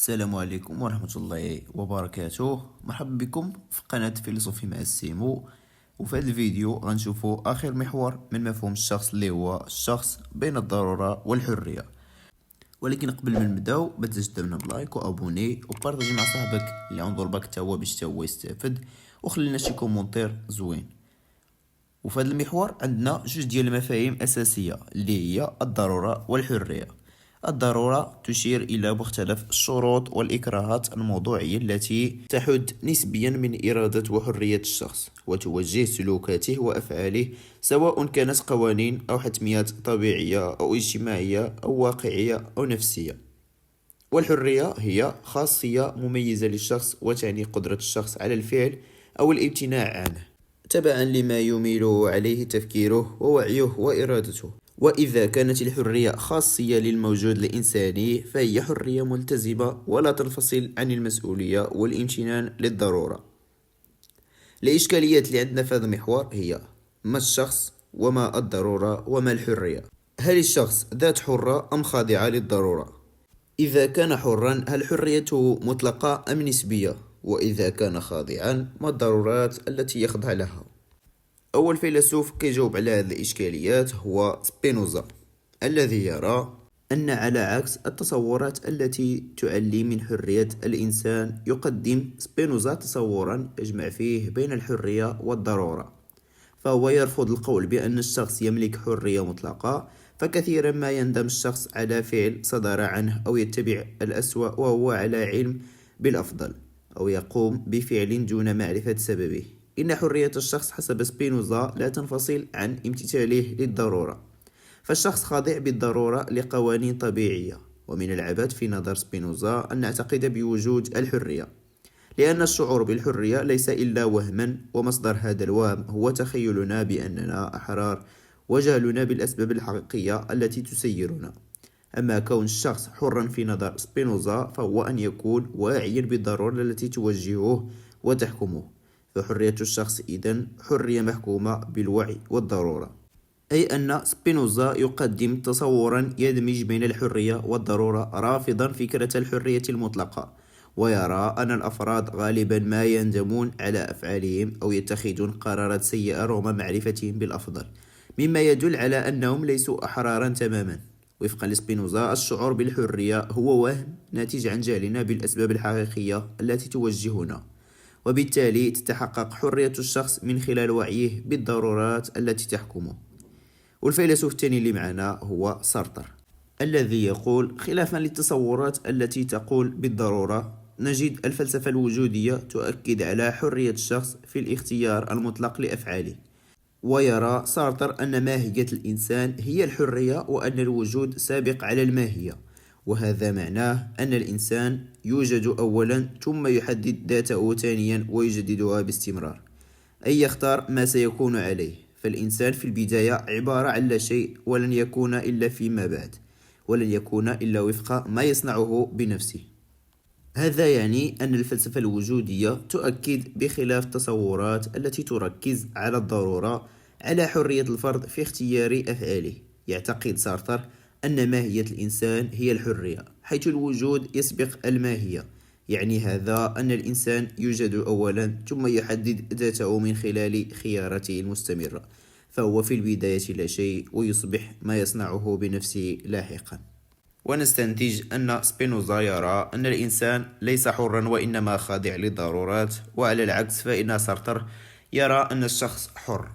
السلام عليكم ورحمة الله وبركاته. مرحبا بكم في قناة فيلسوفي مع السيمو. وفي هذا الفيديو غنشوفوا آخر محور من مفهوم الشخص اللي هو الشخص بين الضرورة والحرية. ولكن قبل ما نبداو بتجدنا بلايك وابوني وبارطاجي مع صاحبك اللي عنده الباك تا هو باش تا هو يستافد، وخلينا شي كومونتير زوين. وفي هذا المحور عندنا جوج ديال المفاهيم أساسية اللي هي الضرورة والحرية. الضرورة تشير إلى مختلف الشروط والإكراهات الموضوعية التي تحد نسبيا من إرادة وحرية الشخص وتوجه سلوكاته وأفعاله، سواء كانت قوانين أو حتميات طبيعية أو اجتماعية أو واقعية أو نفسية. والحرية هي خاصية مميزة للشخص وتعني قدرة الشخص على الفعل أو الامتناع عنه تبعا لما يميل عليه تفكيره ووعيه وإرادته. وإذا كانت الحرية خاصية للموجود الإنساني فهي حرية ملتزمة ولا تنفصل عن المسؤولية والامتنان للضرورة. الإشكاليات اللي عندنا في هذا المحور هي: ما الشخص، وما الضرورة، وما الحرية؟ هل الشخص ذات حرة أم خاضعة للضرورة؟ إذا كان حرا هل حريته مطلقة أم نسبية؟ وإذا كان خاضعا ما الضرورات التي يخضع لها؟ أول فيلسوف كيجاوب على هذه الإشكاليات هو سبينوزا، الذي يرى أن على عكس التصورات التي تعلي من حرية الإنسان، يقدم سبينوزا تصورا يجمع فيه بين الحرية والضرورة. فهو يرفض القول بأن الشخص يملك حرية مطلقة، فكثيرا ما يندم الشخص على فعل صدر عنه أو يتبع الأسوأ وهو على علم بالأفضل، أو يقوم بفعل دون معرفة سببه. إن حرية الشخص حسب سبينوزا لا تنفصل عن امتثاله للضرورة، فالشخص خاضع بالضرورة لقوانين طبيعية. ومن العبث في نظر سبينوزا أن نعتقد بوجود الحرية، لأن الشعور بالحرية ليس إلا وهما، ومصدر هذا الوهم هو تخيلنا بأننا أحرار وجهلنا بالأسباب الحقيقية التي تسيرنا. أما كون الشخص حرا في نظر سبينوزا فهو أن يكون واعيا بالضرورة التي توجهه وتحكمه. فحرية الشخص إذن حرية محكومة بالوعي والضرورة، أي أن سبينوزا يقدم تصورا يدمج بين الحرية والضرورة، رافضا فكرة الحرية المطلقة، ويرى أن الأفراد غالبا ما يندمون على أفعالهم أو يتخذون قرارات سيئة رغم معرفتهم بالأفضل، مما يدل على أنهم ليسوا أحرارا تماما. وفقا لسبينوزا الشعور بالحرية هو وهم ناتج عن جهلنا بالأسباب الحقيقية التي توجهنا، وبالتالي تتحقق حرية الشخص من خلال وعيه بالضرورات التي تحكمه. والفيلسوف الثاني اللي معنا هو سارتر، الذي يقول: خلافا للتصورات التي تقول بالضرورة، نجد الفلسفة الوجودية تؤكد على حرية الشخص في الاختيار المطلق لأفعاله. ويرى سارتر أن ماهية الإنسان هي الحرية، وأن الوجود سابق على الماهية، وهذا معناه أن الإنسان يوجد أولا ثم يحدد ذاته ثانيا ويجددها باستمرار، أي يختار ما سيكون عليه. فالإنسان في البداية عبارة عن لا شيء، ولن يكون إلا فيما بعد، ولن يكون إلا وفق ما يصنعه بنفسه. هذا يعني أن الفلسفة الوجودية تؤكد بخلاف التصورات التي تركز على الضرورة على حرية الفرد في اختيار أفعاله. يعتقد سارتر أن ماهية الإنسان هي الحرية، حيث الوجود يسبق الماهية. يعني هذا أن الإنسان يوجد أولا ثم يحدد ذاته من خلال خياراته المستمرة، فهو في البداية لا شيء ويصبح ما يصنعه بنفسه لاحقا. ونستنتج أن سبينوزا يرى أن الإنسان ليس حرا وإنما خاضع للضرورات، وعلى العكس فإن سارتر يرى أن الشخص حر.